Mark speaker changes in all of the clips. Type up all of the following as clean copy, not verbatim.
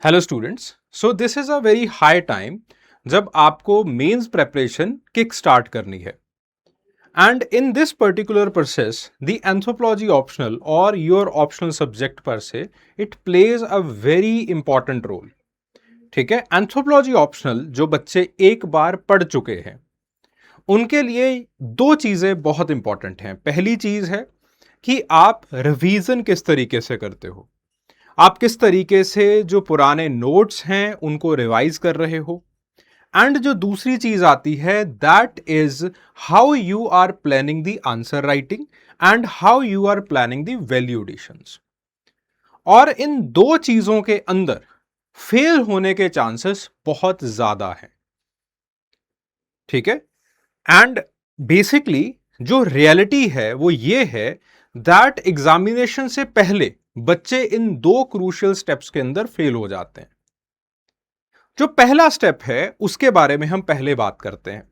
Speaker 1: Hello students, so this is a very high time जब आपको mains preparation kick start करनी है. And in this particular process the anthropology optional और your optional subject पर से it plays a very important role. ठीक है, anthropology optional जो बच्चे एक बार पढ़ चुके हैं उनके लिए दो चीजें बहुत इंपॉर्टेंट हैं. पहली चीज है कि आप रिवीजन किस तरीके से करते हो, आप किस तरीके से जो पुराने नोट्स हैं उनको रिवाइज कर रहे हो. एंड जो दूसरी चीज आती है that is how you are planning the answer writing and how you are planning the value additions. और इन दो चीजों के अंदर फेल होने के चांसेस बहुत ज्यादा हैं. ठीक है, एंड बेसिकली जो रियलिटी है वो ये है दैट एग्जामिनेशन से पहले बच्चे इन दो क्रूशियल स्टेप्स के अंदर फेल हो जाते हैं. जो पहला स्टेप है उसके बारे में हम पहले बात करते हैं,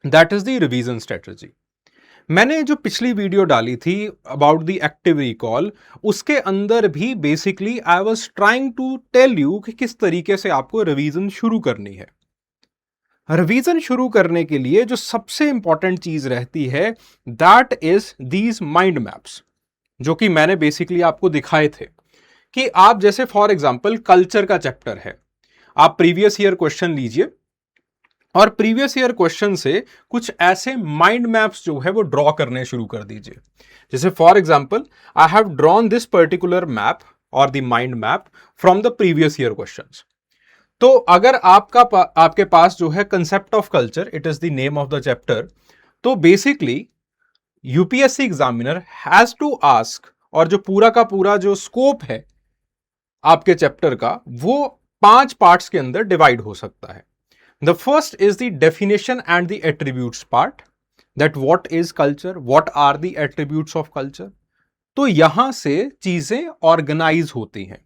Speaker 1: that is the revision strategy. मैंने जो पिछली वीडियो डाली थी अबाउट द एक्टिव रिकॉल, उसके अंदर भी basically I was trying to tell you कि किस तरीके से आपको रिवीजन शुरू करनी है. रिवीजन शुरू करने के लिए जो सबसे इंपॉर्टेंट चीज रहती है that is these mind maps, जो कि मैंने बेसिकली आपको दिखाए थे. कि आप जैसे फॉर एग्जांपल कल्चर का चैप्टर है, आप प्रीवियस ईयर क्वेश्चन लीजिए और प्रीवियस ईयर क्वेश्चन से कुछ ऐसे माइंड मैप्स जो है वो ड्रॉ करने शुरू कर दीजिए. जैसे for example I have drawn this particular map और the mind map from the previous year questions. तो अगर आपके पास जो है concept of culture, it is the name of the chapter, तो basically UPSC examiner has to ask, और जो पूरा का पूरा जो स्कोप है आपके चैप्टर का वो 5 पार्ट्स के अंदर डिवाइड हो सकता है. The first is the definition and the attributes part, that what is culture, what are the attributes of culture. तो यहां से चीजें ऑर्गेनाइज होती हैं.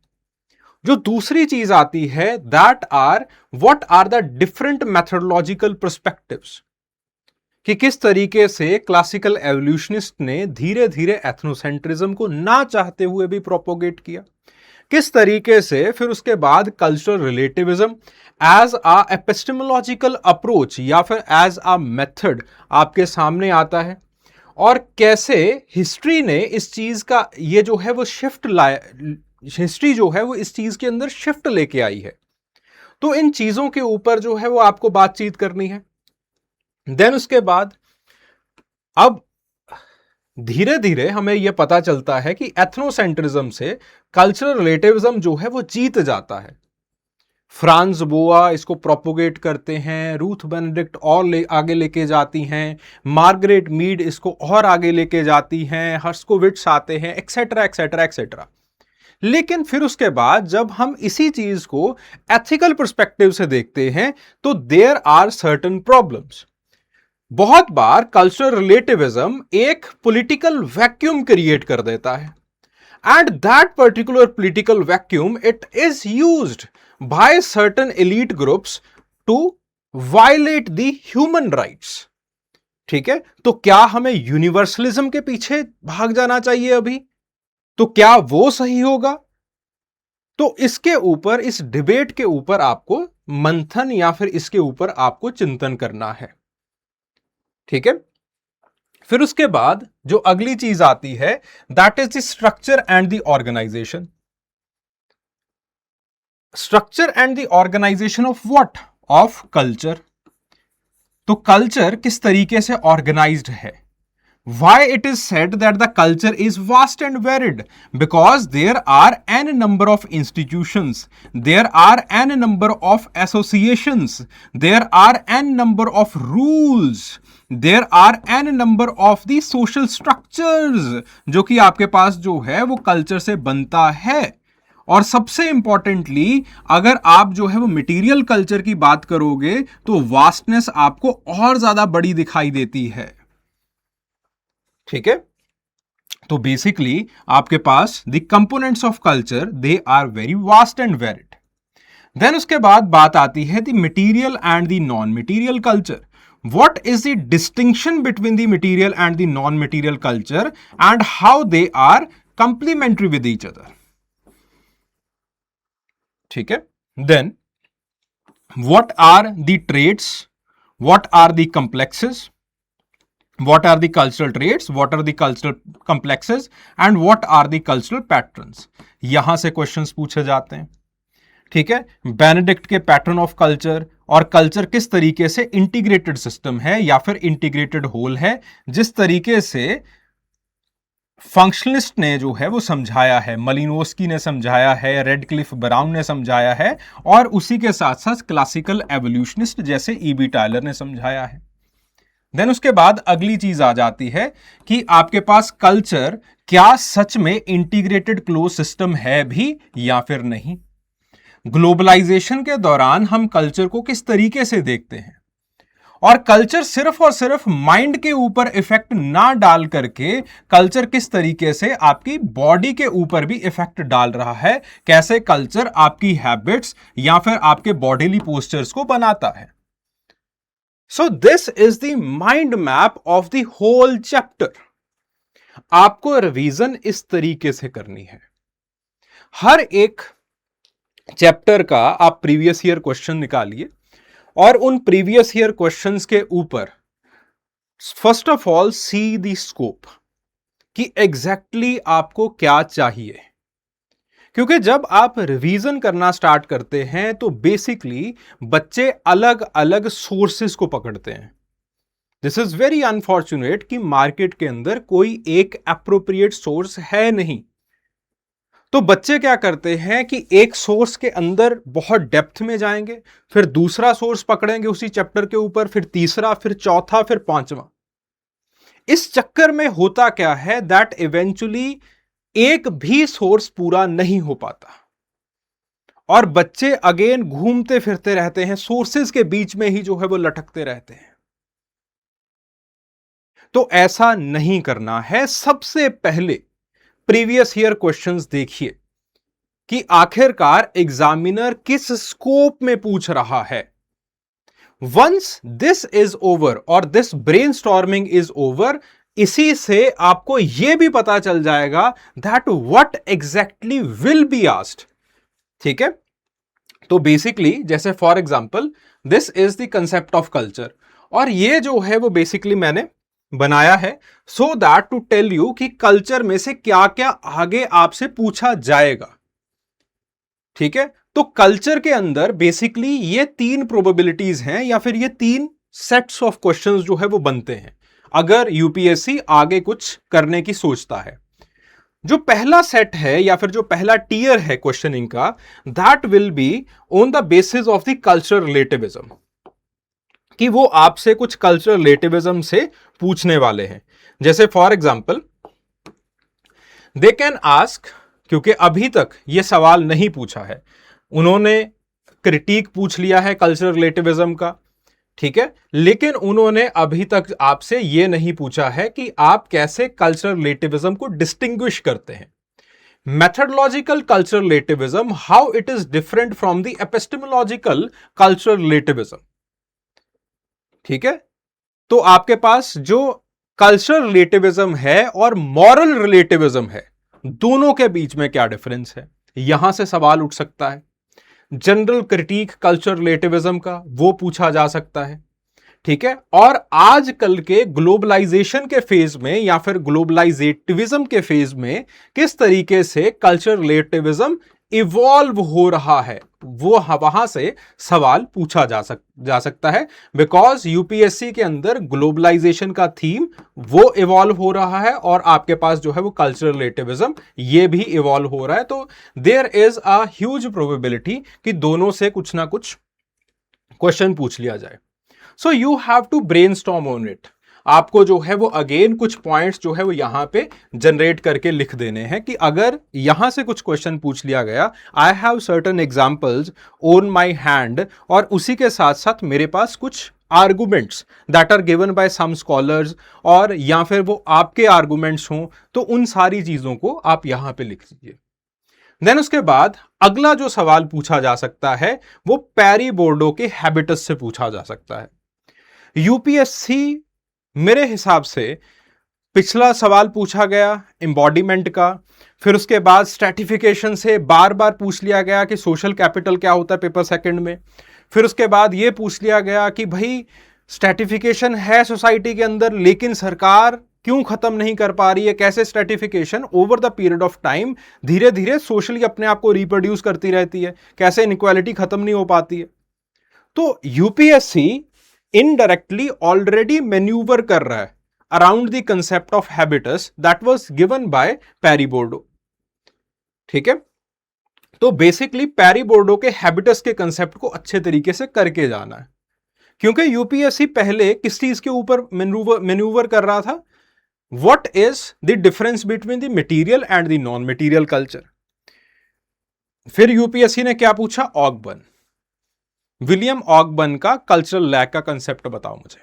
Speaker 1: जो दूसरी चीज आती है that are what are the different methodological perspectives, कि किस तरीके से क्लासिकल एवोल्यूशनिस्ट ने धीरे धीरे एथनोसेंट्रिज्म को ना चाहते हुए भी प्रोपोगेट किया. किस तरीके से फिर उसके बाद cultural relativism as a epistemological approach या फिर एज अ मेथड आपके सामने आता है, और कैसे हिस्ट्री ने इस चीज का ये जो है वो शिफ्ट लाया, हिस्ट्री जो है वो इस चीज के अंदर शिफ्ट लेके आई है. तो इन चीजों के ऊपर जो है वो आपको बातचीत करनी है. देन उसके बाद अब धीरे धीरे हमें यह पता चलता है कि एथनोसेंट्रिज्म से कल्चरल रिलेटिविज्म जो है वो जीत जाता है. फ्रांस बोआ इसको प्रोपोगेट करते हैं, रूथ बेनेडिक्ट और आगे लेके जाती हैं, मार्गरेट मीड इसको और आगे लेके जाती हैं, हर्स्कोविट्स आते हैं, एक्सेट्रा एक्सेट्रा एक्सेट्रा. लेकिन फिर उसके बाद जब हम इसी चीज को एथिकल पर्सपेक्टिव से देखते हैं तो देयर आर सर्टेन प्रॉब्लम्स. बहुत बार कल्चरल रिलेटिविज्म एक पॉलिटिकल वैक्यूम क्रिएट कर देता है, and that particular political vacuum it is used by certain elite groups to violate the human rights. ठीक है, तो क्या हमें यूनिवर्सलिज्म के पीछे भाग जाना चाहिए अभी? तो क्या वो सही होगा? तो इसके ऊपर, इस डिबेट के ऊपर आपको मंथन या फिर इसके ऊपर आपको चिंतन करना है. ठीक है, फिर उसके बाद जो अगली चीज आती है that is the structure and the organisation. Structure and the organisation of what? Of culture. तो कल्चर किस तरीके से ऑर्गेनाइज्ड है? Why it is said that the culture is vast and varied? Because there are n number of institutions, there are n number of associations, there are n number of rules, there are n number of the social structures जो कि आपके पास जो है वो culture से बनता है. और सबसे इंपॉर्टेंटली अगर आप जो है वो मटेरियल कल्चर की बात करोगे तो वास्टनेस आपको और ज्यादा बड़ी दिखाई देती है. ठीक है, तो बेसिकली आपके पास the components of culture they are very vast and varied. Then उसके बाद बात आती है the material and the non material culture. What is the distinction between the material and the non material culture and how they are complementary with each other. ठीक है। Then what are the traits, what are the complexes, what are the cultural traits, what are the cultural complexes and what are the cultural patterns, यहां से questions पूछे जाते हैं। ठीक है, Benedict के पैटर्न ऑफ कल्चर, और कल्चर किस तरीके से इंटीग्रेटेड सिस्टम है या फिर इंटीग्रेटेड होल है, जिस तरीके से फंक्शनलिस्ट ने जो है वो समझाया है, मलिनोस्की ने समझाया है, रेडक्लिफ ब्राउन ने समझाया है, और उसी के साथ साथ क्लासिकल एवोल्यूशनिस्ट जैसे ईबी टायलर ने समझाया है। देन उसके बाद अगली चीज आ जाती है कि आपके पास कल्चर क्या सच में इंटीग्रेटेड क्लोज सिस्टम है भी या फिर नहीं। ग्लोबलाइजेशन के दौरान हम कल्चर को किस तरीके से देखते हैं, और कल्चर सिर्फ और सिर्फ माइंड के ऊपर इफेक्ट ना डाल करके कल्चर किस तरीके से आपकी बॉडी के ऊपर भी इफेक्ट डाल रहा है, कैसे कल्चर आपकी हैबिट्स या फिर आपके बॉडीली पोस्चर्स को बनाता है। So this is the mind map of the whole chapter. आपको रिवीजन इस तरीके से करनी है। हर एक चैप्टर का आप प्रीवियस ईयर क्वेश्चन निकालिए और उन प्रीवियस ईयर क्वेश्चंस के ऊपर first of all see the scope कि एग्जैक्टली आपको क्या चाहिए। क्योंकि जब आप रिवीजन करना स्टार्ट करते हैं तो बेसिकली बच्चे अलग अलग सोर्सेस को पकड़ते हैं। दिस इज वेरी अनफॉर्चुनेट कि मार्केट के अंदर कोई एक एप्रोप्रिएट सोर्स है नहीं। तो बच्चे क्या करते हैं कि एक सोर्स के अंदर बहुत डेप्थ में जाएंगे, फिर दूसरा सोर्स पकड़ेंगे उसी चैप्टर के ऊपर, फिर तीसरा, फिर चौथा, फिर पांचवा। इस चक्कर में होता क्या है दैट इवेंचुअली एक भी सोर्स पूरा नहीं हो पाता और बच्चे अगेन घूमते फिरते रहते हैं, सोर्सेस के बीच में ही जो है वो लटकते रहते हैं। तो ऐसा नहीं करना है। सबसे पहले प्रीवियस ईयर क्वेश्चंस देखिए कि आखिरकार एग्जामिनर किस स्कोप में पूछ रहा है। वंस दिस इज ओवर और दिस ब्रेनस्टॉर्मिंग इज ओवर, इसी से आपको यह भी पता चल जाएगा that what exactly will be asked. ठीक है, तो बेसिकली जैसे for example this is the concept of culture, और ये जो है वो बेसिकली मैंने बनाया है so that to tell you कि कल्चर में से क्या क्या आगे आपसे पूछा जाएगा। ठीक है, तो कल्चर के अंदर बेसिकली ये 3 प्रोबेबिलिटीज हैं या फिर ये 3 सेट्स ऑफ क्वेश्चंस जो है वो बनते हैं अगर यूपीएससी आगे कुछ करने की सोचता है। जो पहला सेट है या फिर जो पहला टीयर है क्वेश्चनिंग का, that will be on the basis of the cultural relativism, कि वो आपसे कुछ कल्चरल रिलेटिविज्म से पूछने वाले हैं। जैसे for example they can ask, क्योंकि अभी तक ये सवाल नहीं पूछा है, उन्होंने क्रिटिक पूछ लिया है कल्चरल रिलेटिविज्म का, ठीक है, लेकिन उन्होंने अभी तक आपसे यह नहीं पूछा है कि आप कैसे कल्चरल रिलेटिविज्म को डिस्टिंग्विश करते हैं। Methodological cultural relativism, how it is different from the epistemological cultural relativism. ठीक है, तो आपके पास जो कल्चरल रिलेटिविज्म है और मॉरल रिलेटिविज्म है, दोनों के बीच में क्या डिफरेंस है, यहां से सवाल उठ सकता है। जनरल क्रिटिक कल्चरल रिलेटिविज्म का वो पूछा जा सकता है। ठीक है, और आजकल के ग्लोबलाइजेशन के फेज में या फिर ग्लोबलाइजेटिविज्म के फेज में किस तरीके से कल्चरल रिलेटिविज्म इवॉल्व हो रहा है, वो वहां से सवाल पूछा जा सकता है। बिकॉज यूपीएससी के अंदर ग्लोबलाइजेशन का थीम वो इवॉल्व हो रहा है और आपके पास जो है वो कल्चरल रिलेटिविज्म ये भी इवॉल्व हो रहा है। तो there is a huge probability कि दोनों से कुछ ना कुछ क्वेश्चन पूछ लिया जाए। So you have to brainstorm on it. आपको जो है वो अगेन कुछ पॉइंट्स जो है वो यहां पे जनरेट करके लिख देने हैं कि अगर यहां से कुछ क्वेश्चन पूछ लिया गया, I have certain examples on my hand, और उसी के साथ साथ मेरे पास कुछ arguments that are given by some scholars, और या फिर वो आपके आर्गुमेंट्स हों, तो उन सारी चीजों को आप यहां पे लिख लीजिए। देन उसके बाद अगला जो सवाल पूछा जा सकता है वो पैरी बोर्डो के हैबिटस से पूछा जा सकता है। यूपीएससी मेरे हिसाब से पिछला सवाल पूछा गया एम्बॉडीमेंट का, फिर उसके बाद स्ट्रैटिफिकेशन से बार बार पूछ लिया गया कि सोशल कैपिटल क्या होता है पेपर सेकंड में, फिर उसके बाद ये पूछ लिया गया कि भाई स्ट्रैटिफिकेशन है सोसाइटी के अंदर लेकिन सरकार क्यों खत्म नहीं कर पा रही है, कैसे stratification over the period of time धीरे धीरे सोशली अपने आप को रिप्रोड्यूस करती रहती है, कैसे इनइक्वालिटी खत्म नहीं हो पाती है। तो यूपीएससी इनडायरेक्टली ऑलरेडी मैन्यूवर कर रहा है around the concept of habitus that was given by Pierre Bourdieu. ठीक है, तो बेसिकली पैरी बोर्डो के हैबिटस के कंसेप्ट को अच्छे तरीके से करके जाना है, क्योंकि यूपीएससी पहले किस चीज के ऊपर मैन्यूवर कर रहा था, what is the difference between the material and the non material culture. फिर यूपीएससी ने क्या पूछा, ऑगबर्न, विलियम ऑगबर्न का कल्चरल लैग का कंसेप्ट बताओ मुझे।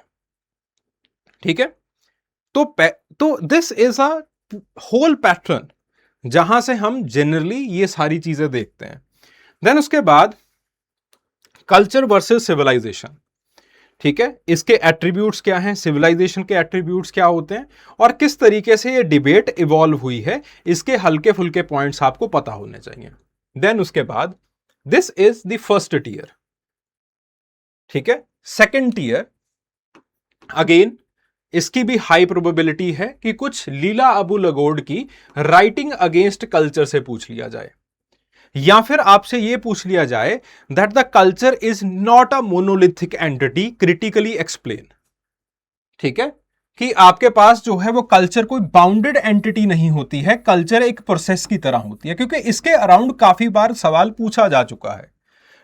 Speaker 1: ठीक है, तो this is a whole pattern जहां से हम जनरली ये सारी चीजें देखते हैं। देन उसके बाद कल्चर वर्सेस सिविलाइजेशन। ठीक है, इसके एट्रीब्यूट्स क्या हैं, सिविलाइजेशन के एट्रीब्यूट्स क्या होते हैं और किस तरीके से ये डिबेट इवॉल्व हुई है, इसके हल्के फुल्के पॉइंट्स आपको पता होने चाहिए। देन उसके बाद this is the first tier. ठीक है, सेकेंड टीयर अगेन इसकी भी हाई प्रोबेबिलिटी है कि कुछ लीला अबू लगोड की राइटिंग अगेंस्ट कल्चर से पूछ लिया जाए, या फिर आपसे यह पूछ लिया जाए that the culture is not a monolithic entity critically explain. ठीक है, कि आपके पास जो है वो कल्चर कोई बाउंडेड एंटिटी नहीं होती है, कल्चर एक प्रोसेस की तरह होती है, क्योंकि इसके अराउंड काफी बार सवाल पूछा जा चुका है।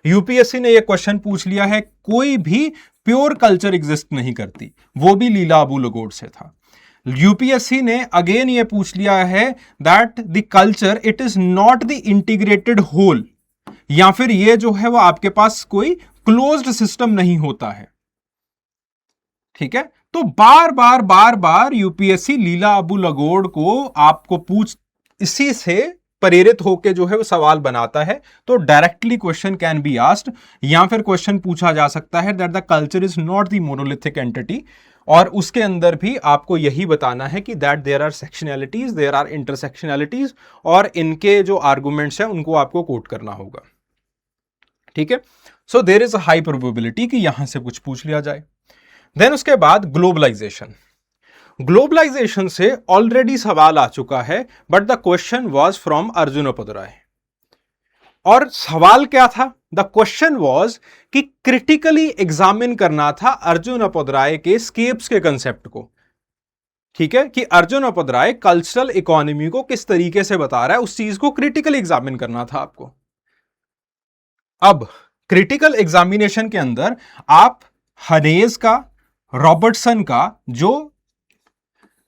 Speaker 1: यूपीएससी ने यह क्वेश्चन पूछ लिया है, कोई भी प्योर कल्चर एग्जिस्ट नहीं करती, वो भी लीला अबू लगोड से था। यूपीएससी ने अगेन ये पूछ लिया है that the culture it is not the integrated whole, या फिर ये जो है वो आपके पास कोई क्लोज्ड सिस्टम नहीं होता है। ठीक है, तो बार बार यूपीएससी लीला अबू लगोड को आपको इसी से प्रेरित होकर जो है वो सवाल बनाता है। तो directly question can be asked, या फिर क्वेश्चन पूछा जा सकता है that the culture is not the monolithic entity, और उसके अंदर भी आपको यही बताना है कि that there are sectionalities, there are intersectionalities, और इनके जो आर्गुमेंट्स हैं उनको आपको कोट करना होगा। ठीक है, so there is a high probability कि यहां से कुछ पूछ लिया जाए। देन उसके बाद ग्लोबलाइजेशन। ग्लोबलाइजेशन से ऑलरेडी सवाल आ चुका है, but the question was from Arjun Upadhyay. और सवाल क्या था, द क्वेश्चन वाज कि क्रिटिकली एग्जामिन करना था अर्जुन उपाध्याय के स्केप्स के कंसेप्ट को। ठीक है, कि अर्जुन उपाध्याय कल्चरल इकोनॉमी को किस तरीके से बता रहा है, उस चीज को क्रिटिकल एग्जामिन करना था आपको। अब क्रिटिकल एग्जामिनेशन के अंदर आप हनेस का, रॉबर्टसन का जो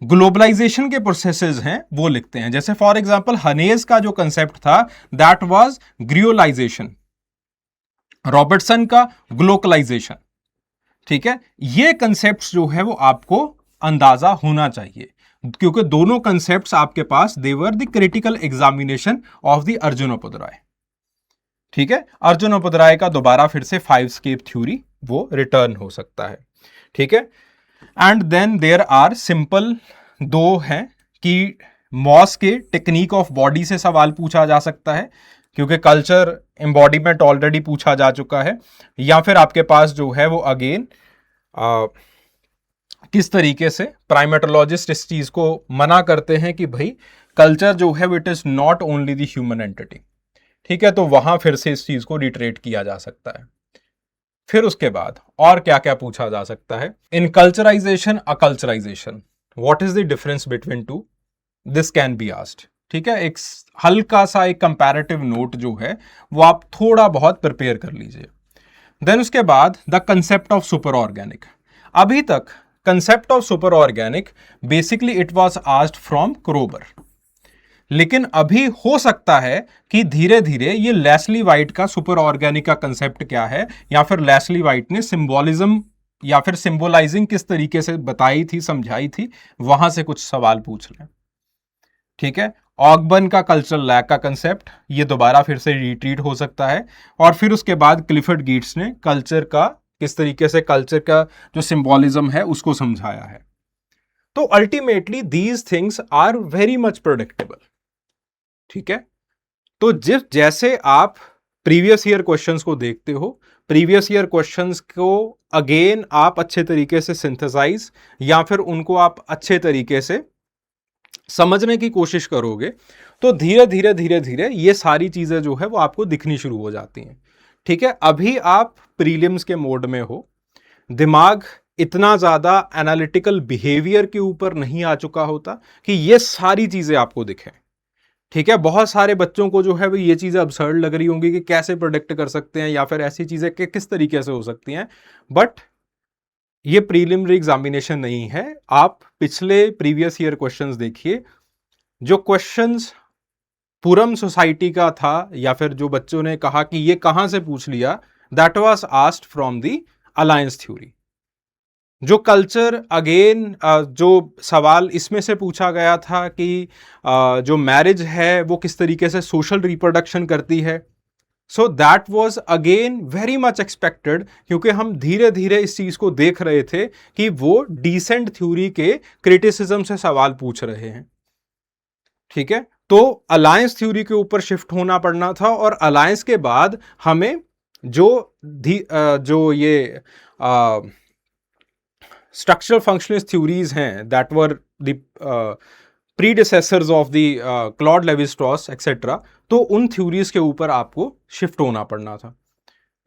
Speaker 1: ग्लोबलाइजेशन के प्रोसेसेस हैं वो लिखते हैं। जैसे फॉर एग्जांपल हनेस का जो कंसेप्ट था दैट वाज ग्रियोलाइजेशन, रॉबर्टसन का ग्लोकलाइजेशन। ठीक है, ये कंसेप्ट्स जो है वो आपको अंदाजा होना चाहिए, क्योंकि दोनों कंसेप्ट्स आपके पास they were the critical examination of the Arjun Upadhyay. ठीक है, अर्जुन उपाध्याय का दोबारा फिर से 5 स्केप थ्योरी वो रिटर्न हो सकता है। ठीक है, and then there are simple दो हैं कि मॉस के टेक्निक ऑफ बॉडी से सवाल पूछा जा सकता है, क्योंकि कल्चर एम्बॉडीमेंट ऑलरेडी पूछा जा चुका है, या फिर आपके पास जो है वो अगेन किस तरीके से प्राइमेटोलॉजिस्ट इस चीज को मना करते हैं कि भाई कल्चर जो है it is not only the human entity. ठीक है, तो वहां फिर से इस चीज को रिट्रेट किया जा सकता है। फिर उसके बाद और क्या क्या पूछा जा सकता है, enculturation acculturation what is the difference between two, this can be asked. ठीक है, एक हल्का सा एक कंपैरेटिव नोट जो है वो आप थोड़ा बहुत प्रिपेयर कर लीजिए। देन उसके बाद the concept of super organic. अभी तक concept of super organic basically it was asked from क्रोबर, लेकिन अभी हो सकता है कि धीरे धीरे ये लेस्ली वाइट का सुपर ऑर्गेनिक का कंसेप्ट क्या है, या फिर लेस्ली वाइट ने सिंबोलिज्म या फिर सिंबोलाइजिंग किस तरीके से बताई थी, समझाई थी, वहां से कुछ सवाल पूछ लें। ठीक है, ऑगबर्न का कल्चरल लैग का कंसेप्ट ये दोबारा फिर से रिट्रीट हो सकता है, और फिर उसके बाद क्लिफर्ड गिट्स ने कल्चर का किस तरीके से कल्चर का जो सिंबोलिज्म है उसको समझाया है। तो ultimately these things are very much predictable. ठीक है, तो जैसे आप प्रीवियस ईयर क्वेश्चंस को देखते हो, प्रीवियस ईयर क्वेश्चंस को अगेन आप अच्छे तरीके से सिंथेसाइज या फिर उनको आप अच्छे तरीके से समझने की कोशिश करोगे, तो धीरे धीरे धीरे धीरे ये सारी चीजें जो है वो आपको दिखनी शुरू हो जाती हैं। ठीक है, अभी आप प्रीलिम्स के मोड में हो, दिमाग इतना ज्यादा एनालिटिकल बिहेवियर के ऊपर नहीं आ चुका होता कि ये सारी चीजें आपको दिखें। ठीक है, बहुत सारे बच्चों को जो है वो ये चीजें अब्सर्ड लग रही होंगी कि कैसे प्रोडिक्ट कर सकते हैं या फिर ऐसी चीजें कि किस तरीके से हो सकती हैं, बट ये प्रीलिमिनरी एग्जामिनेशन नहीं है। आप पिछले प्रीवियस ईयर क्वेश्चंस देखिए, जो क्वेश्चंस पुरम सोसाइटी का था या फिर जो बच्चों ने कहा कि ये कहां से पूछ लिया, that was asked from the alliance theory. जो कल्चर अगेन जो सवाल इसमें से पूछा गया था कि जो मैरिज है वो किस तरीके से सोशल रिप्रोडक्शन करती है, so that was again very much expected, क्योंकि हम धीरे धीरे इस चीज को देख रहे थे कि वो डिसेंट थ्योरी के क्रिटिसिज्म से सवाल पूछ रहे हैं। ठीक है, तो अलायंस थ्योरी के ऊपर शिफ्ट होना पड़ना था, और अलायंस के बाद हमें जो ये स्ट्रक्चरल फंक्शनलिस्ट थ्योरीज हैं, that were the predecessors of the Claude Levi Strauss etcetera, तो उन थ्योरीज के ऊपर आपको शिफ्ट होना पड़ना था।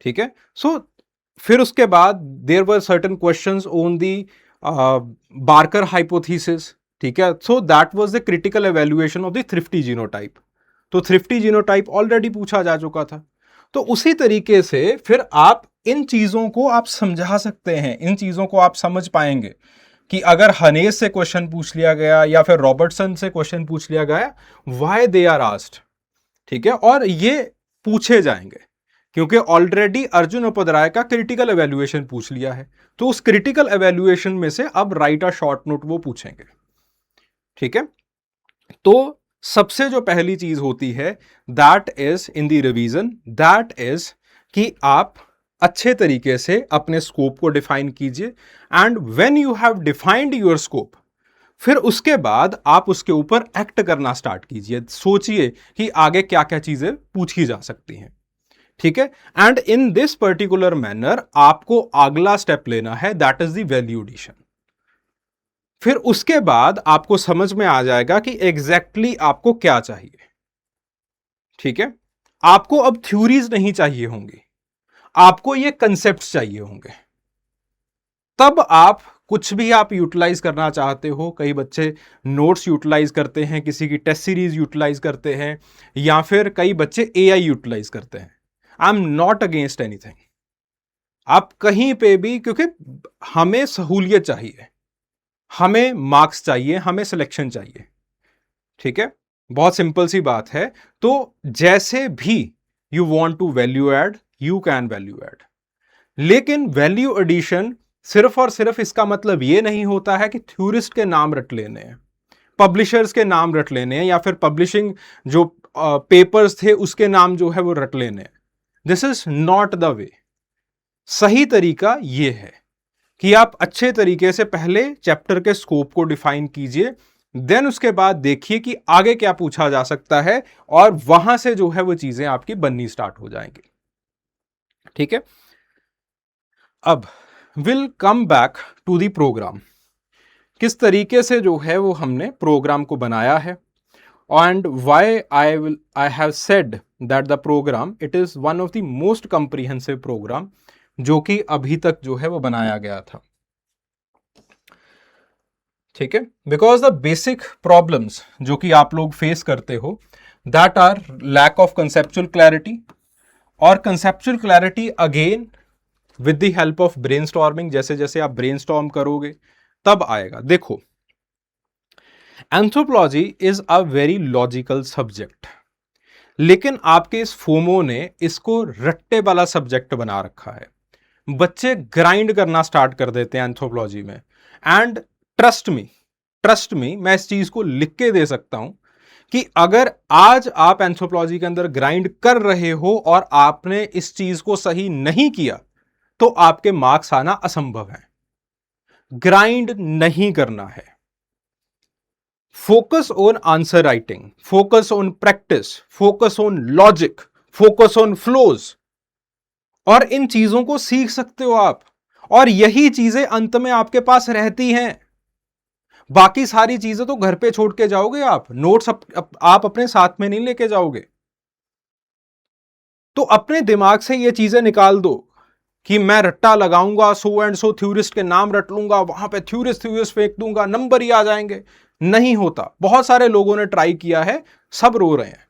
Speaker 1: ठीक है, सो फिर उसके बाद there were certain questions on the Barker hypothesis. ठीक है, so that was the critical evaluation of the thrifty genotype. तो थ्रिफ्टी जीनोटाइप ऑलरेडी पूछा जा चुका था। तो उसी तरीके से फिर आप इन चीजों को आप समझा सकते हैं, इन चीजों को आप समझ पाएंगे कि अगर हनेस से क्वेश्चन पूछ लिया गया या फिर रॉबर्टसन से क्वेश्चन पूछ लिया गया, व्हाई दे आर आस्क्ड। ठीक है, और ये पूछे जाएंगे क्योंकि ऑलरेडी अर्जुन उपाध्याय का क्रिटिकल एवेल्युएशन पूछ लिया है, तो उस क्रिटिकल एवेल्युएशन में से अब राइट अ शॉर्ट नोट वो पूछेंगे। ठीक है, तो सबसे जो पहली चीज होती है that is in the revision, that is कि आप अच्छे तरीके से अपने स्कोप को डिफाइन कीजिए, and when you have defined your scope, फिर उसके बाद आप उसके ऊपर एक्ट करना स्टार्ट कीजिए। सोचिए कि आगे क्या क्या चीजें पूछी जा सकती हैं। ठीक है, and in this particular manner आपको अगला स्टेप लेना है, that is the value addition. फिर उसके बाद आपको समझ में आ जाएगा कि एग्जैक्टली आपको क्या चाहिए। ठीक है, आपको अब थ्योरीज नहीं चाहिए होंगी, आपको ये कंसेप्ट्स चाहिए होंगे। तब आप कुछ भी आप यूटिलाइज करना चाहते हो, कई बच्चे नोट्स यूटिलाइज करते हैं, किसी की टेस्ट सीरीज यूटिलाइज करते हैं, या फिर कई बच्चे एआई यूटिलाइज करते हैं। I am not against anything, आप कहीं पे भी, क्योंकि हमें सहूलियत चाहिए, हमें मार्क्स चाहिए, हमें सिलेक्शन चाहिए। ठीक है, बहुत सिंपल सी बात है। तो जैसे भी you want to value add, you can value add, लेकिन वैल्यू एडिशन सिर्फ और सिर्फ इसका मतलब यह नहीं होता है कि थ्योरिस्ट के नाम रट लेने हैं, पब्लिशर्स के नाम रट लेने हैं, या फिर पब्लिशिंग जो पेपर्स थे उसके नाम जो है वो रट लेने हैं। This is not the way. सही तरीका यह है कि आप अच्छे तरीके से पहले चैप्टर के स्कोप को डिफाइन कीजिए, देन उसके बाद देखिए कि आगे क्या पूछा जा सकता है, और वहां से जो है वो चीजें आपकी बननी स्टार्ट हो जाएंगी। ठीक है, अब will come back to the programme. किस तरीके से जो है वो हमने प्रोग्राम को बनाया है, and why I have said that the programme it is one of the most comprehensive programme जो कि अभी तक जो है वो बनाया गया था। ठीक है, बिकॉज द बेसिक प्रॉब्लम्स जो कि आप लोग फेस करते हो, that are lack of conceptual clarity, और conceptual clarity again with the help of brainstorming, जैसे जैसे आप ब्रेनस्टॉर्म करोगे तब आएगा। देखो, anthropology is a very logical subject, लेकिन आपके इस फोमो ने इसको रट्टे वाला सब्जेक्ट बना रखा है। बच्चे ग्राइंड करना स्टार्ट कर देते हैं एंथ्रोपोलॉजी में, एंड ट्रस्ट मी, मैं इस चीज को लिख के दे सकता हूं कि अगर आज आप एंथ्रोपोलॉजी के अंदर ग्राइंड कर रहे हो और आपने इस चीज को सही नहीं किया, तो आपके मार्क्स आना असंभव है। ग्राइंड नहीं करना है, Focus on answer writing, focus on practice, focus on logic, focus on flows. और इन चीजों को सीख सकते हो आप, और यही चीजें अंत में आपके पास रहती हैं। बाकी सारी चीजें तो घर पे छोड़ के जाओगे आप, नोट्स आप अपने साथ में नहीं लेके जाओगे। तो अपने दिमाग से ये चीजें निकाल दो कि मैं रट्टा लगाऊंगा, सो एंड सो थ्योरिस्ट के नाम रट लूंगा, वहां पे थ्योरिस्ट फेंक दूंगा, नंबर ही आ जाएंगे। नहीं होता। बहुत सारे लोगों ने ट्राई किया है, सब रो रहे हैं।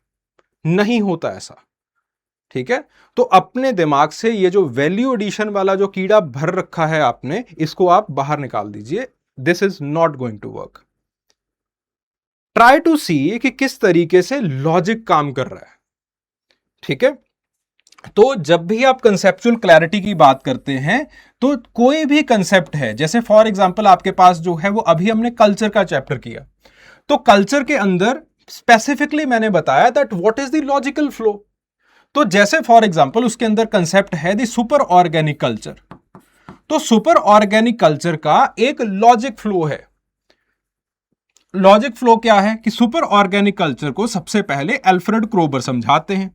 Speaker 1: नहीं होता ऐसा। ठीक है, तो अपने दिमाग से ये जो वैल्यू एडिशन वाला जो कीड़ा भर रखा है आपने, इसको आप बाहर निकाल दीजिए। This is not going to work. Try to see कि किस तरीके से लॉजिक काम कर रहा है। ठीक है, तो जब भी आप कंसेप्चुअल क्लैरिटी की बात करते हैं, तो कोई भी कंसेप्ट है, जैसे फॉर एग्जांपल आपके पास जो है वो अभी हमने कल्चर का चैप्टर किया, तो कल्चर के अंदर स्पेसिफिकली मैंने बताया that what is the logical flow. तो जैसे फॉर एग्जांपल उसके अंदर कंसेप्ट है द सुपर ऑर्गेनिक कल्चर, तो सुपर ऑर्गेनिक कल्चर का एक लॉजिक फ्लो है। लॉजिक फ्लो क्या है कि सुपर ऑर्गेनिक कल्चर को सबसे पहले अल्फ्रेड क्रोबर समझाते हैं।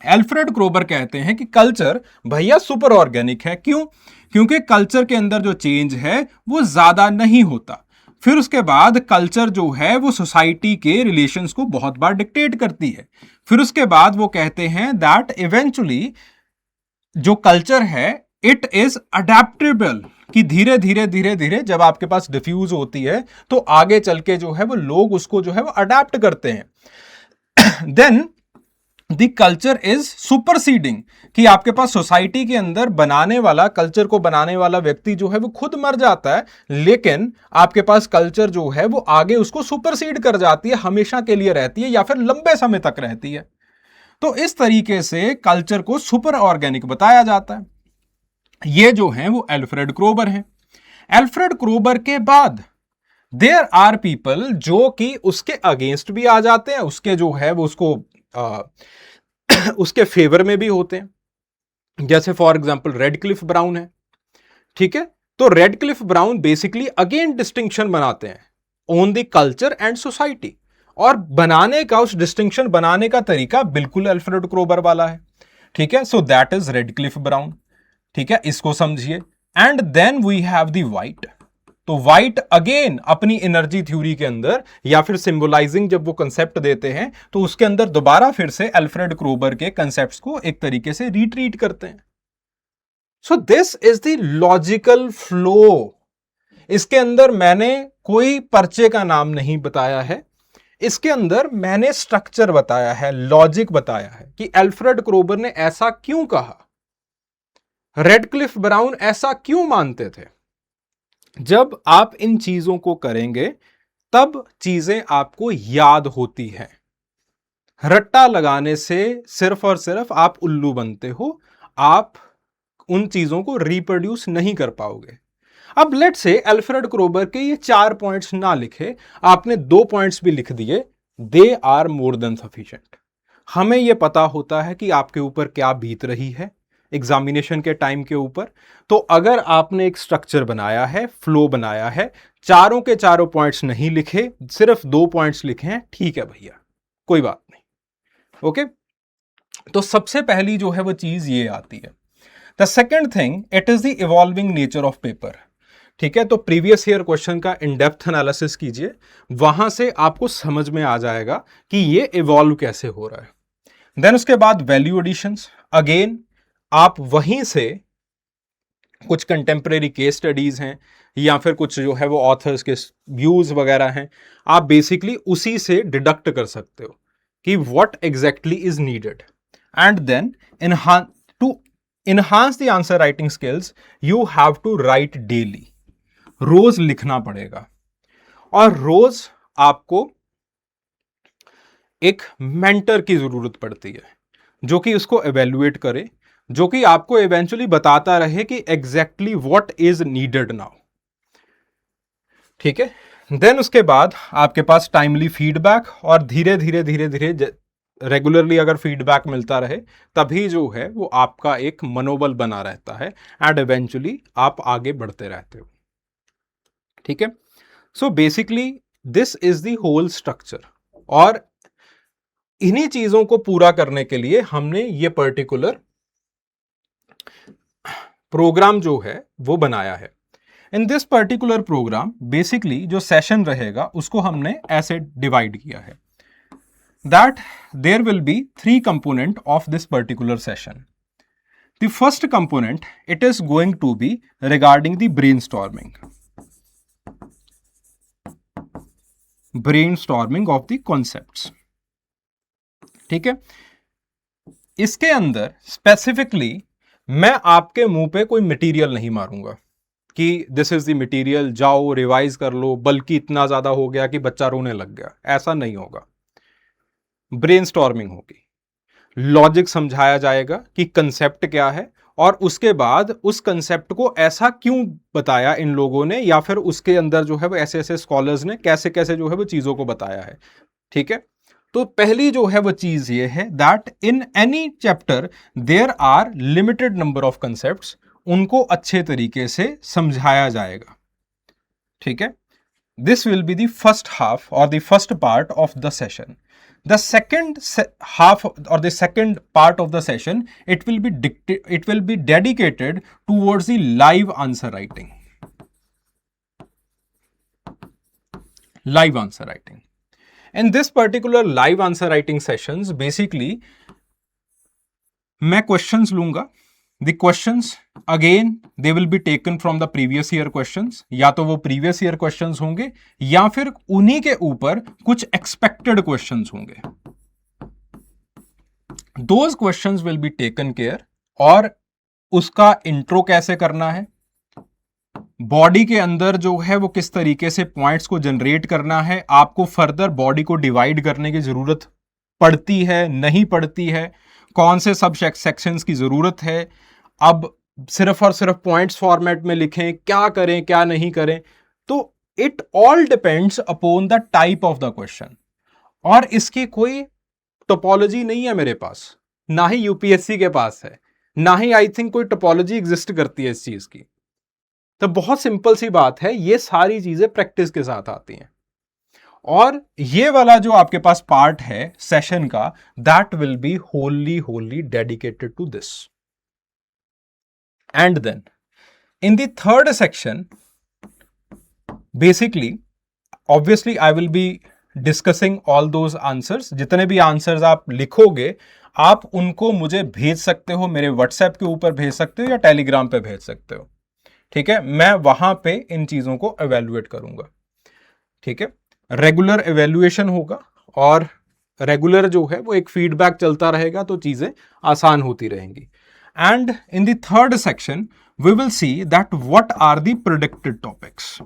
Speaker 1: अल्फ्रेड क्रोबर कहते हैं कि कल्चर भैया सुपर ऑर्गेनिक है। क्यों? क्योंकि कल्चर के अंदर जो चेंज है वो ज्यादा नहीं होता। फिर उसके बाद कल्चर जो है वो सोसाइटी के रिलेशंस को बहुत बार डिक्टेट करती है। फिर उसके बाद वो कहते हैं दैट इवेंचुअली जो कल्चर है इट इज अडेप्टेबल, कि धीरे धीरे धीरे धीरे जब आपके पास डिफ्यूज होती है तो आगे चल के जो है वो लोग उसको जो है वो अडेप्ट करते हैं। Then the culture is superseding, कि आपके पास सोसाइटी के अंदर बनाने वाला, कल्चर को बनाने वाला व्यक्ति जो है वो खुद मर जाता है, लेकिन आपके पास कल्चर जो है वो आगे उसको सुपरसीड कर जाती है, हमेशा के लिए रहती है या फिर लंबे समय तक रहती है। तो इस तरीके से कल्चर को सुपर ऑर्गेनिक बताया जाता है। ये जो है वो अल्फ्रेड क्रोबर हैं। अल्फ्रेड क्रोबर के बाद देयर आर पीपल जो कि उसके अगेंस्ट भी आ जाते हैं, उसके जो है वो उसको उसके फेवर में भी होते हैं। जैसे फॉर एग्जांपल रेडक्लिफ ब्राउन है। ठीक है, तो Radcliffe Brown basically again distinction बनाते हैं on the culture and society, और बनाने का, उस डिस्टिंक्शन बनाने का तरीका बिल्कुल अल्फ्रेड क्रोबर वाला है। ठीक है, so that is Radcliffe Brown. ठीक है, इसको समझिए। And then we have the White. तो व्हाइट अगेन अपनी एनर्जी थ्योरी के अंदर या फिर सिंबलाइजिंग जब वो कंसेप्ट देते हैं तो उसके अंदर दोबारा फिर से अल्फ्रेड क्रोबर के कंसेप्ट्स को एक तरीके से रिट्रीट करते हैं। सो this is the logical flow. इसके अंदर मैंने कोई पर्चे का नाम नहीं बताया है, इसके अंदर मैंने स्ट्रक्चर बताया है, लॉजिक बताया है कि अल्फ्रेड क्रोबर ने ऐसा क्यों कहा, रेडक्लिफ ब्राउन ऐसा क्यों मानते थे। जब आप इन चीजों को करेंगे तब चीजें आपको याद होती हैं। रट्टा लगाने से सिर्फ और सिर्फ आप उल्लू बनते हो, आप उन चीजों को रिप्रोड्यूस नहीं कर पाओगे। अब लेट से अल्फ्रेड क्रोबर के ये 4 पॉइंट्स ना लिखे, आपने 2 पॉइंट्स भी लिख दिए, they are more than sufficient. हमें यह पता होता है कि आपके ऊपर क्या बीत रही है एग्जामिनेशन के टाइम के ऊपर। तो अगर आपने एक स्ट्रक्चर बनाया है, फ्लो बनाया है, चारों के चारों पॉइंट्स नहीं लिखे, सिर्फ 2 पॉइंट्स लिखे हैं, ठीक है भैया, कोई बात नहीं। ओके, तो सबसे पहली जो है वो चीज ये आती है। The second thing, it is the evolving nature of paper. ठीक है, तो प्रीवियस ईयर क्वेश्चन का इन डेप्थ एनालिसिस कीजिए, वहां से आपको समझ में आ जाएगा कि ये इवॉल्व कैसे हो रहा है। देन उसके बाद वैल्यू एडिशंस, अगेन आप वहीं से कुछ कंटेम्प्रेरी केस स्टडीज हैं या फिर कुछ जो है वो ऑथर्स के व्यूज वगैरह हैं, आप बेसिकली उसी से डिडक्ट कर सकते हो कि what exactly is needed. And then to enhance the answer writing skills you have to write daily. रोज लिखना पड़ेगा, और रोज आपको एक मेंटर की जरूरत पड़ती है जो कि उसको एवेल्युएट करे, जो कि आपको इवेंचुअली बताता रहे कि exactly what is needed now. ठीक है, देन उसके बाद आपके पास टाइमली फीडबैक, और धीरे धीरे धीरे धीरे रेगुलरली अगर फीडबैक मिलता रहे तभी जो है वो आपका एक मनोबल बना रहता है, एंड इवेंचुअली आप आगे बढ़ते रहते हो। ठीक है, so basically this is the whole structure. और इन्हीं चीजों को पूरा करने के लिए हमने ये पर्टिकुलर प्रोग्राम जो है वो बनाया है। In this particular programme basically जो सेशन रहेगा उसको हमने ऐसे डिवाइड किया है that there will be three component of this particular session. The first component, it is going to be regarding the brainstorming of the concepts. ठीक है, इसके अंदर स्पेसिफिकली मैं आपके मुंह पे कोई मटेरियल नहीं मारूंगा कि दिस इज द मटेरियल, जाओ रिवाइज कर लो, बल्कि इतना ज्यादा हो गया कि बच्चा रोने लग गया, ऐसा नहीं होगा। ब्रेनस्टॉर्मिंग होगी, लॉजिक समझाया जाएगा कि कंसेप्ट क्या है और उसके बाद उस कंसेप्ट को ऐसा क्यों बताया इन लोगों ने, या फिर उसके अंदर जो है वो ऐसे ऐसे स्कॉलर्स ने कैसे कैसे जो है वो चीजों को बताया है। ठीक है, तो पहली जो है वो चीज ये है that in any chapter there are limited number of concepts, उनको अच्छे तरीके से समझाया जाएगा। ठीक है, this will be the first half और the first part of the session. The second half or the second part of the session, it will be dedicated towards the live answer writing. Live answer writing. In this particular live answer writing sessions, basically मैं questions लूंगा. The questions again they will be taken from the previous year questions, या तो वो previous year questions होंगे या फिर उन्हीं के ऊपर कुछ expected questions होंगे। Those questions will be taken care, और उसका इंट्रो कैसे करना है, बॉडी के अंदर जो है वो किस तरीके से पॉइंट्स को जनरेट करना है, आपको फर्दर बॉडी को डिवाइड करने की जरूरत पड़ती है नहीं पड़ती है, कौन से सब सेक्शंस की जरूरत है, अब सिर्फ और सिर्फ पॉइंट्स फॉर्मेट में लिखें, क्या करें क्या नहीं करें। तो it all depends upon the type of the question, और इसकी कोई टोपोलॉजी नहीं है मेरे पास, ना ही यूपीएससी के पास है, ना ही आई थिंक कोई टोपोलॉजी एग्जिस्ट करती है इस चीज की। तो बहुत सिंपल सी बात है, ये सारी चीजें प्रैक्टिस के साथ आती हैं। और ये वाला जो आपके पास पार्ट है सेशन का, that will be wholly dedicated to this. And then in the third section basically obviously I will be discussing all those answers. जितने भी आंसर्स आप लिखोगे आप उनको मुझे भेज सकते हो, मेरे व्हाट्सएप के ऊपर भेज सकते हो या टेलीग्राम पे भेज सकते हो। ठीक है, मैं वहां पे इन चीजों को एवेल्युएट करूंगा। ठीक है, रेगुलर एवेल्युएशन होगा और रेगुलर जो है वो एक फीडबैक चलता रहेगा, तो चीजें आसान होती रहेंगी। And in the third section we will see that what are the predicted topics,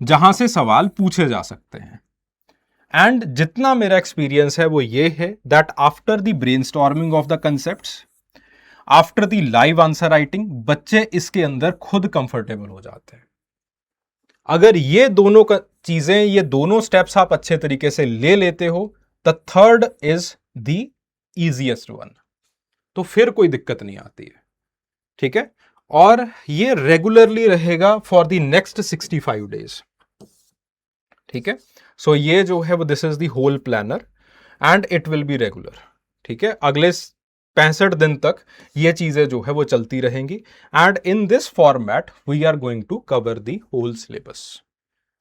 Speaker 1: जहां से सवाल पूछे जा सकते हैं। एंड जितना मेरा एक्सपीरियंस है वो ये है that after the brainstorming of the concepts, after the live answer writing, बच्चे इसके अंदर खुद कंफर्टेबल हो जाते हैं। अगर ये दोनों चीजें, ये दोनों स्टेप्स आप अच्छे तरीके से ले लेते हो, the third is the easiest one, तो फिर कोई दिक्कत नहीं आती है। ठीक है, और ये रेगुलरली रहेगा फॉर द नेक्स्ट 65 डेज। ठीक है, सो ये जो है वो this is the whole planner and it will be regular. ठीक है, अगले 65 दिन तक ये चीजें जो है वो चलती रहेंगी। And in this format we are going to cover the whole syllabus.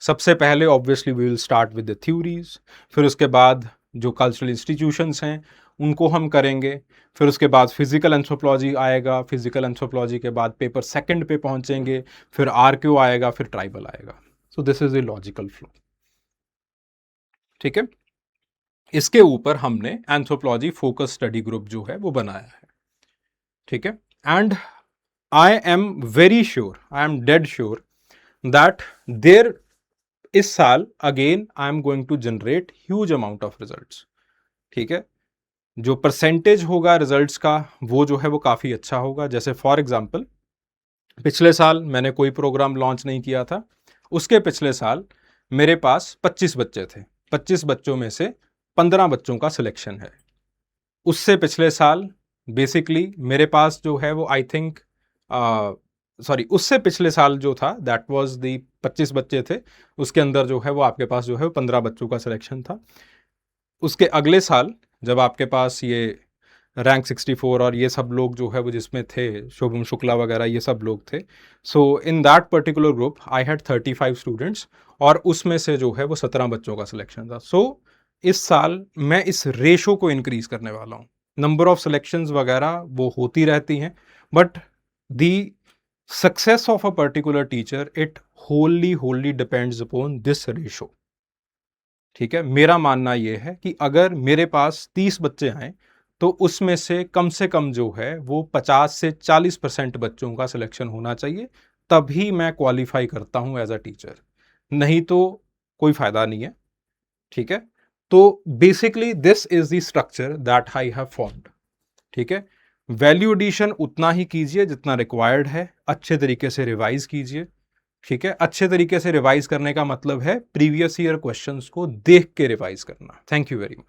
Speaker 1: सबसे पहले obviously we will start with the theories, फिर उसके बाद जो कल्चरल इंस्टीट्यूशंस हैं उनको हम करेंगे, फिर उसके बाद फिजिकल एंथ्रोपोलॉजी आएगा, फिजिकल एंथ्रोपोलॉजी के बाद पेपर सेकंड पे पहुंचेंगे, फिर आरक्यू आएगा, फिर ट्राइबल आएगा। सो this is a logical flow. ठीक है, इसके ऊपर हमने एंथ्रोपोलॉजी फोकस स्टडी ग्रुप जो है वो बनाया है। ठीक है, and I am very sure, I am dead sure that there इस साल again I am going to generate huge amount of results. ठीक है, जो परसेंटेज होगा रिजल्ट्स का वो जो है वो काफी अच्छा होगा। जैसे फॉर एग्जांपल पिछले साल मैंने कोई प्रोग्राम लॉन्च नहीं किया था, उसके पिछले साल मेरे पास 25 बच्चे थे, 25 बच्चों में से 15 बच्चों का सिलेक्शन है। उससे पिछले साल बेसिकली मेरे पास जो है वो आई थिंक सॉरी उससे पिछले साल जो था दैट वाज दी 25 बच्चे थे, उसके अंदर जो है वो आपके पास जो है 15 बच्चों का सिलेक्शन था। उसके अगले साल जब आपके पास ये रैंक 64 और ये सब लोग जो है वो जिसमें थे, शोभम शुक्ला वगैरह ये सब लोग थे, so in that particular group I had 35 students और उसमें से जो है वो 17 बच्चों का सिलेक्शन था। सो इस साल मैं इस रेशो को इंक्रीज करने वाला हूँ। नंबर ऑफ सिलेक्शंस वगैरह वो होती रहती हैं, but the success of a particular teacher it Holi depends upon this ratio. ठीक है, मेरा मानना यह है कि अगर मेरे पास 30 बच्चे आए तो उसमें से कम जो है वो 50 से 40% बच्चों का सिलेक्शन होना चाहिए, तभी मैं क्वालिफाई करता हूं एज अ टीचर, नहीं तो कोई फायदा नहीं है। ठीक है, तो basically this is the structure that I have formed. ठीक है, वैल्यू एडिशन उतना ही कीजिए जितना रिक्वायर्ड है, अच्छे तरीके से रिवाइज कीजिए। ठीक है, अच्छे तरीके से रिवाइज करने का मतलब है प्रीवियस ईयर क्वेश्चंस को देख के रिवाइज करना। Thank you very much.